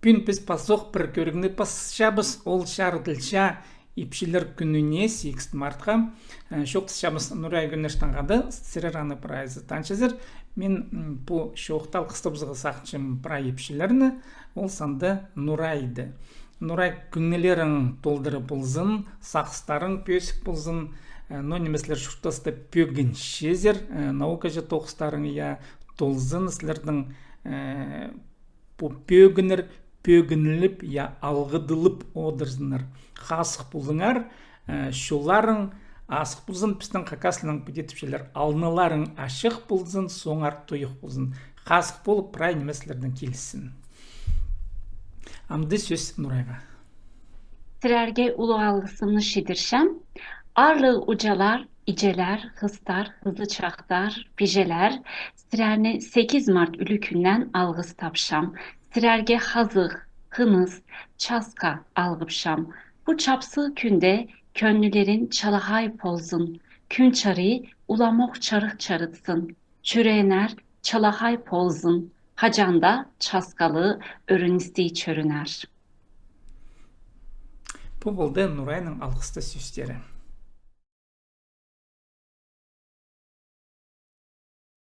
Пүн біз пасоқ бір көрігіні пасшабыз ол шардылша ипшілер күніне 8 мартқа шоқты шабыз Нурай күнештанғады сірераны прайзы танчызыр. Мен бұл шоқтал қыстыбызғы сақчым прай ипшілеріні ол санды Нурайды. Нурай күннелерін толдыры бұлзын, сақстарын пөсік бұлзын, но немеслер шуқтасты пөгін шезер, наука жа тоқыстарын я толзын сілердің бұл пөгінір пөгініліп, я алғыдылып одырзыныр. Қасық бұлзыңар, шуларың асық бұлзын, пістің қақасылың бүдетіпшелер алыналарың ашық бұлзын, соңар тұйық бұлзын. Қасық болып, прай немеслердің келсін. Амды söz Nuray'a. Sirerge ulu algısını şidirşem, arlığı ucalar, iceler, hıstar, hızlı çaktar, pijeler, sirerne 8 Mart ülükünden algıs tapşam, sirerge hazık, hınız, çaska algıpşam. Bu çapsı künde könlülerin çalahay polzun, kün çarı ulamok çarık çarıtsın, çürener çalahay polzun, hacanda çaskalı örünüstü çörüner. Bu болды Нурайның алғысты сөздері.